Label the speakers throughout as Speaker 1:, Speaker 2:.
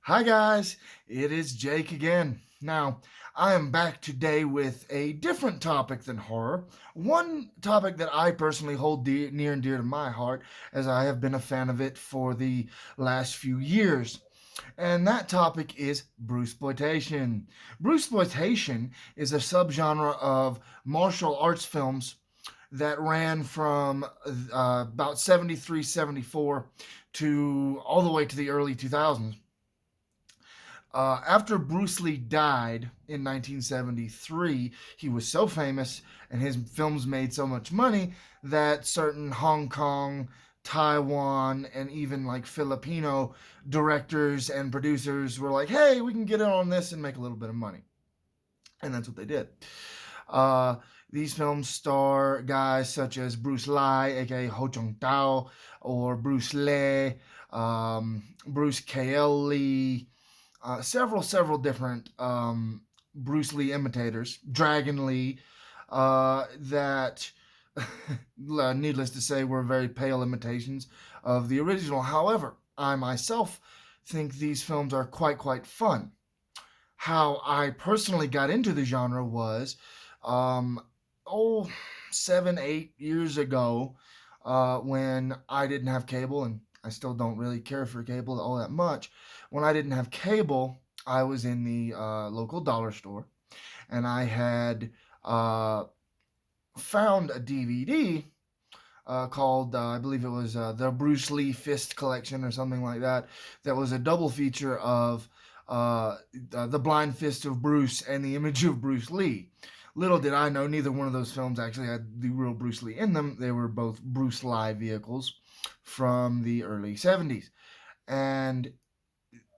Speaker 1: Hi, guys. It is Jake again. Now, I am back today with a different topic than horror. One topic that I personally hold near and dear to my heart, as I have been a fan of it for the last few years. And that topic is Bruceploitation. Bruceploitation is a subgenre of martial arts films that ran from about 73, 74 to all the way to the early 2000s. After Bruce Lee died in 1973, he was so famous and his films made so much money that certain Hong Kong, Taiwan, and even like Filipino directors and producers were like, hey, we can get in on this and make a little bit of money. And that's what they did. Uh, these films star guys such as Bruce Lai, aka Ho Chung Tao, or Bruce Lee, Bruce K.L. Lee, several different Bruce Lee imitators, Dragon Lee, that, needless to say, were very pale imitations of the original. However, I myself think these films are quite fun. How I personally got into the genre was, um, oh, 7, 8 years ago, when I didn't have cable, and I still don't really care for cable all that much. When I didn't have cable, I was in the local dollar store, and I had found a DVD called, I believe it was the Bruce Lee Fist Collection or something like that. That was a double feature of the Blind Fist of Bruce and the Image of Bruce Lee. Little did I know, neither one of those films actually had the real Bruce Lee in them. They were both Bruce Lee vehicles from the early 70s. And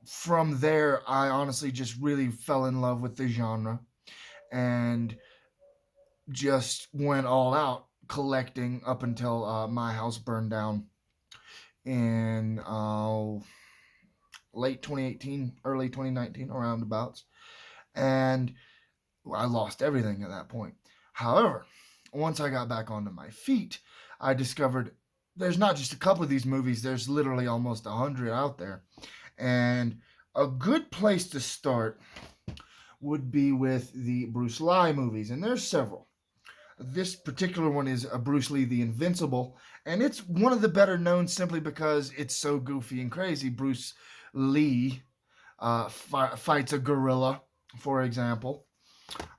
Speaker 1: from there, I honestly just really fell in love with the genre and just went all out collecting up until my house burned down in late 2018, early 2019, around abouts. And I lost everything at that point. However, once I got back onto my feet, I discovered there's not just a couple of these movies, there's literally almost 100 out there. And a good place to start would be with the Bruce Lee movies, and there's several. This particular one is a Bruce Lee the Invincible, and it's one of the better known simply because it's so goofy and crazy. Bruce Lee fights a gorilla, for example.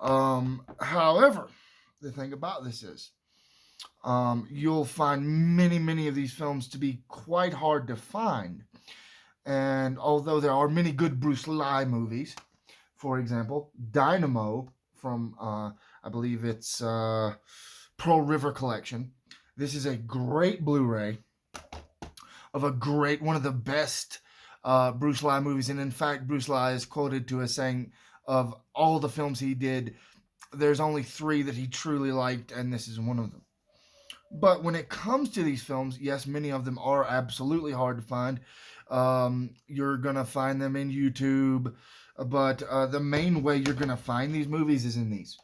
Speaker 1: However, the thing about this is, you'll find many of these films to be quite hard to find. And although there are many good Bruce Lee movies, for example, Dynamo from, I believe it's Pearl River Collection. This is a great Blu-ray of one of the best Bruce Lee movies. And in fact, Bruce Lee is quoted to as saying, of all the films he did, there's only 3 that he truly liked, and this is one of them. But when it comes to these films, yes, many of them are absolutely hard to find. You're going to find them in YouTube, but the main way you're going to find these movies is in these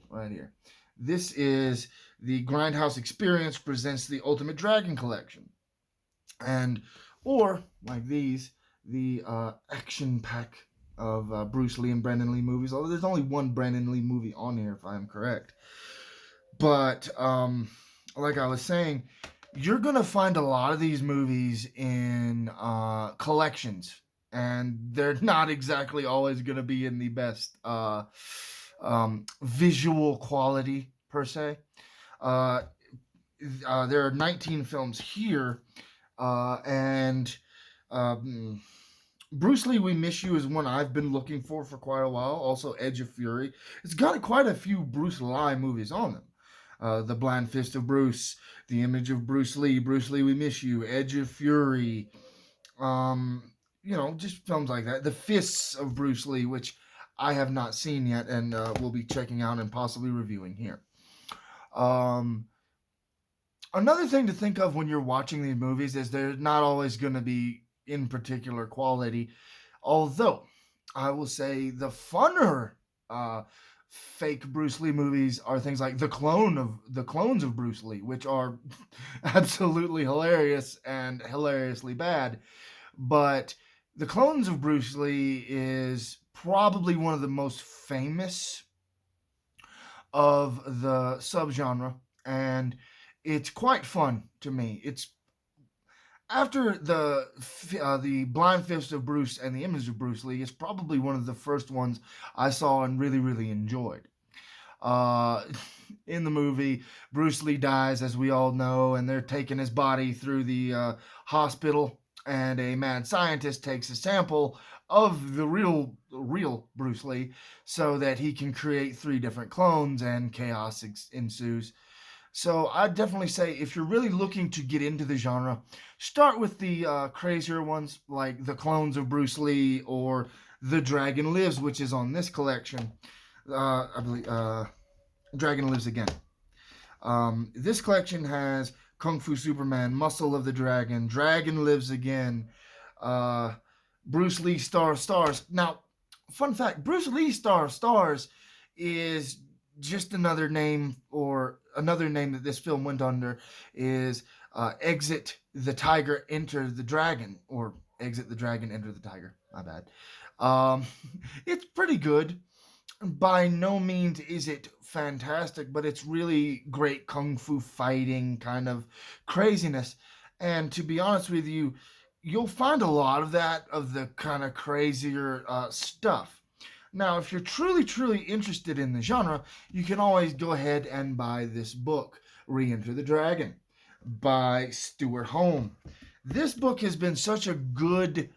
Speaker 1: right here. This is the Grindhouse Experience presents the Ultimate Dragon Collection. And, or, like these, the action pack of Bruce Lee and Brandon Lee movies, although there's only one Brandon Lee movie on here, if I'm correct. But, like I was saying, you're going to find a lot of these movies in collections, and they're not exactly always going to be in the best visual quality, per se. There are 19 films here, and Bruce Lee, We Miss You is one I've been looking for quite a while. Also, Edge of Fury. It's got quite a few Bruce Lee movies on them. The Blind Fist of Bruce, The Image of Bruce Lee, We Miss You, Edge of Fury, just films like that. The Fists of Bruce Lee, which I have not seen yet and will be checking out and possibly reviewing here. Another thing to think of when you're watching these movies is they're not always going to be in particular quality, although I will say the funner fake Bruce Lee movies are things like the clones of Bruce Lee, which are absolutely hilarious and hilariously bad. But The Clones of Bruce Lee is probably one of the most famous of the subgenre, and it's quite fun to me. It's after the Blind Fist of Bruce and the Image of Bruce Lee. It's probably one of the first ones I saw and really enjoyed. Uh, in the movie, Bruce Lee dies, as we all know, and they're taking his body through the hospital, and a mad scientist takes a sample of the real Bruce Lee so that he can create three different clones, and chaos ensues. So I'd definitely say if you're really looking to get into the genre, start with the crazier ones like the Clones of Bruce Lee or The Dragon Lives, which is on this collection. I believe Dragon Lives Again. This collection has Kung Fu Superman, Muscle of the Dragon, Dragon Lives Again, uh, Bruce Lee Star of Stars. Now, fun fact: Bruce Lee Star of Stars is just another name, or another name that this film went under is Exit the Tiger, Enter the Dragon, or Exit the Dragon, Enter the Tiger. My bad. Um, it's pretty good. By no means is it fantastic, but it's really great kung fu fighting kind of craziness. And to be honest with you, you'll find a lot of that, of the kind of crazier stuff. Now, if you're truly interested in the genre, you can always go ahead and buy this book, Re-Enter the Dragon, by Stuart Home. This book has been such a good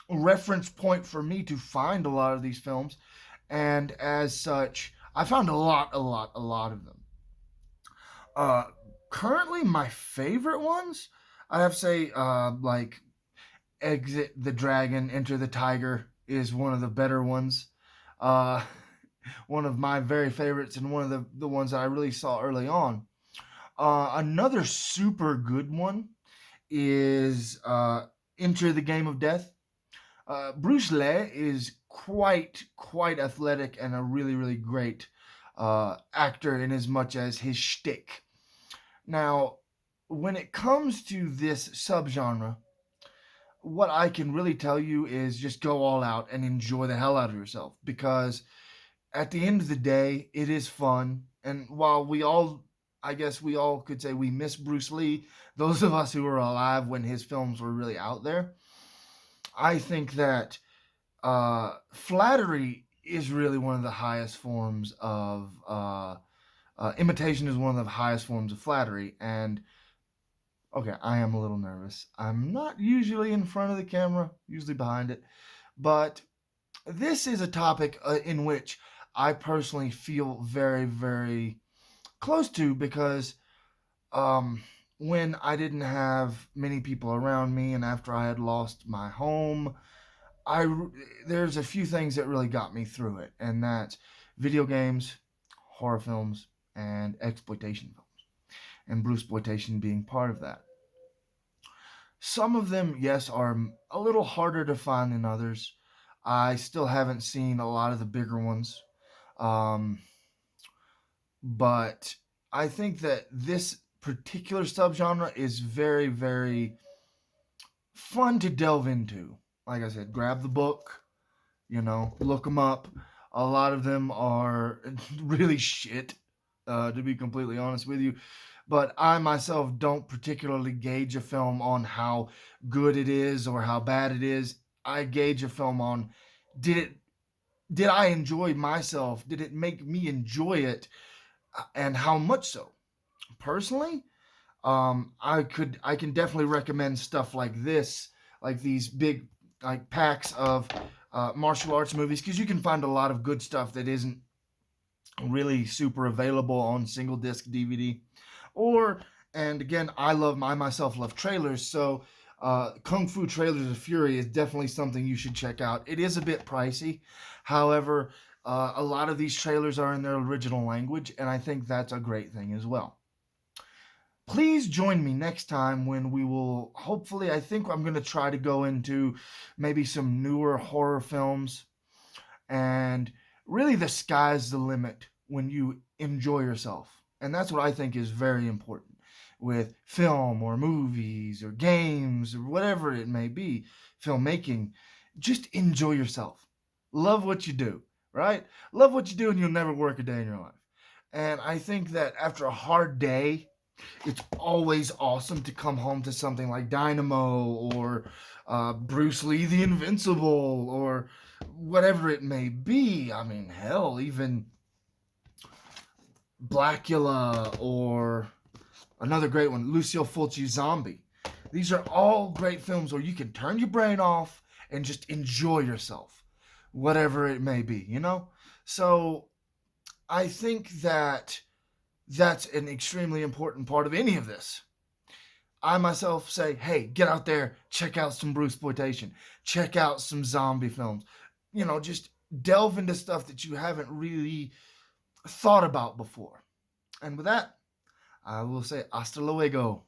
Speaker 1: reference point for me to find a lot of these films, and as such, I found a lot of them. Uh, Currently, my favorite ones, I have to say, like Exit the Dragon, Enter the Tiger is one of the better ones. Uh, One of my very favorites, and one of the ones that I really saw early on. Another super good one is Enter the Game of Death. Bruce Lee is quite athletic and a really great actor in as much as his shtick. Now, when it comes to this subgenre, what I can really tell you is just go all out and enjoy the hell out of yourself, because at the end of the day, it is fun. And while I guess we all could say we miss Bruce Lee, those of us who were alive when his films were really out there, I think that flattery is really one of the highest forms of imitation is one of the highest forms of flattery. And okay, I am a little nervous. I'm not usually in front of the camera, usually behind it, but this is a topic in which I personally feel very close to, because when I didn't have many people around me, and after I had lost my home, there's a few things that really got me through it, and that's video games, horror films, and exploitation films, and Bruceploitation being part of that. Some of them, yes, are a little harder to find than others. I still haven't seen a lot of the bigger ones, um, but I think that this particular subgenre is very fun to delve into. Like I said, grab the book, look them up. A lot of them are really shit, to be completely honest with you. But I myself don't particularly gauge a film on how good it is or how bad it is. I gauge a film on, did it did I enjoy myself? Did it make me enjoy it? And how much so? Personally, I can definitely recommend stuff like this, like these big like packs of martial arts movies, because you can find a lot of good stuff that isn't really super available on single disc DVD. Or, and again, I myself love trailers, so Kung Fu Trailers of Fury is definitely something you should check out. It is a bit pricey, however, a lot of these trailers are in their original language, and I think that's a great thing as well. Please join me next time when we will, hopefully, I think I'm going to try to go into maybe some newer horror films. And really, the sky's the limit when you enjoy yourself. And that's what I think is very important with film or movies or games or whatever it may be. filmmaking, just enjoy yourself. Love what you do, right? Love what you do, and you'll never work a day in your life. And I think that after a hard day, it's always awesome to come home to something like Dynamo or Bruce Lee the Invincible or whatever it may be. I mean, hell, even Blackula or another great one, Lucio Fulci's Zombie. These are all great films where you can turn your brain off and just enjoy yourself, whatever it may be, you know? So I think that that's an extremely important part of any of this. I myself say, hey, get out there, check out some Bruceploitation, check out some zombie films. You know, just delve into stuff that you haven't really thought about before. And with that, I will say hasta luego.